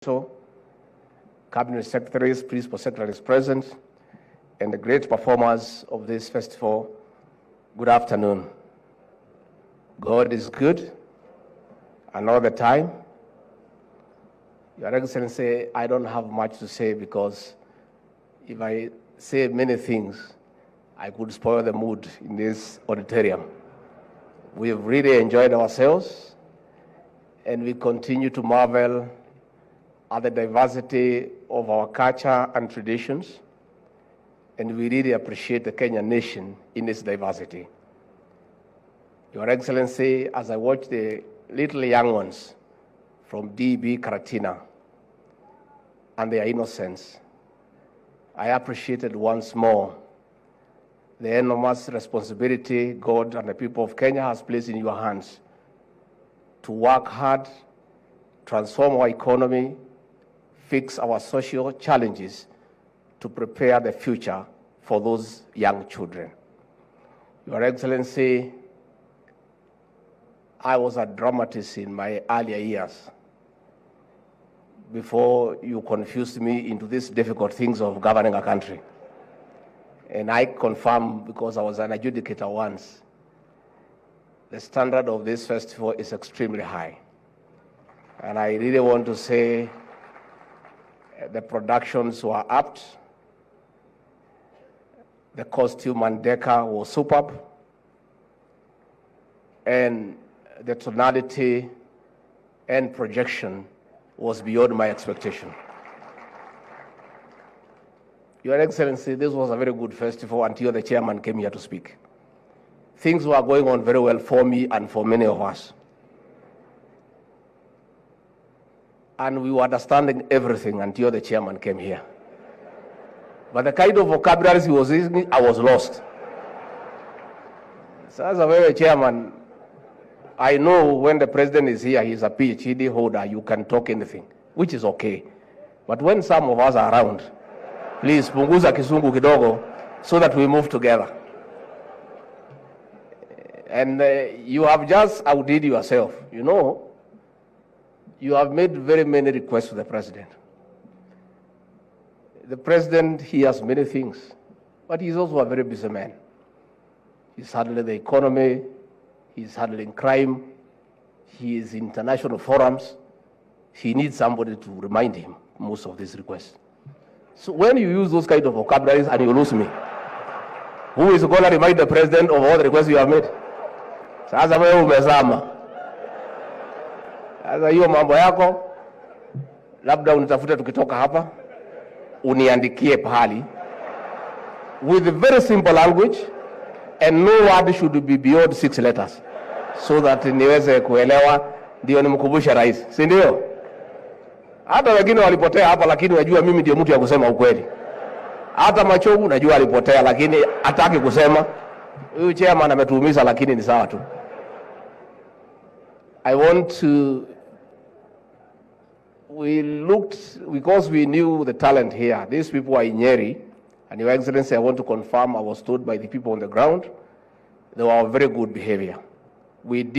So, cabinet secretaries, principal secretaries present, and the great performers of this festival, good afternoon. God is good, and all the time. Your Excellency, I don't have much to say because if I say many things, I could spoil the mood in this auditorium. We have really enjoyed ourselves, and we continue to marvel at the diversity of our culture and traditions, and we really appreciate the Kenyan nation in its diversity. Your Excellency, as I watch the little young ones from DB Karatina and their innocence, I appreciated once more the enormous responsibility God and the people of Kenya has placed in your hands to work hard, transform our economy, fix our social challenges to prepare the future for those young children. Your Excellency, I was a dramatist in my earlier years before you confused me into these difficult things of governing a country. And I confirm, because I was an adjudicator once, the standard of this festival is extremely high. And I really want to say the productions were apt, the costume and decor was superb, and the tonality and projection was beyond my expectation. Your Excellency, this was a very good festival until the chairman came here to speak. Things were going on very well for me and for many of us. And we were understanding everything until the chairman came here. But the kind of vocabularies he was using, I was lost. So as a very chairman, I know when the president is here, he's a PhD holder, you can talk anything, which is okay. But when some of us are around, please, punguza kisungu kidogo, so that we move together. And you have just outdid yourself, you know. You have made very many requests to the president. The president, he has many things, but he's also a very busy man. He's handling the economy, he's handling crime, he is in international forums. He needs somebody to remind him most of these requests. So when you use those kind of vocabularies and you lose me, who is going to remind the president of all the requests you have made? Sasa wewe umezama. Sasa hiyo mambo yako, labda unitafuta tukitoka hapa, uniandikie pahali, with very simple language, and no word should be beyond 6 letters, so that niweze kuelewa, ndio nimkumbushe rais, si ndio? Hata wengine walipotea hapa, lakini najua mimi ndio mtu ya kusema ukweli. Hata Machogu najua alipotea, lakini hataki kusema. Huyu chairman ametuumiza, lakini ni sawa tu. I want to, we looked, because we knew the talent here. These people are in Nyeri, and Your Excellency, I want to confirm, I was told by the people on the ground, they were of very good behavior. We did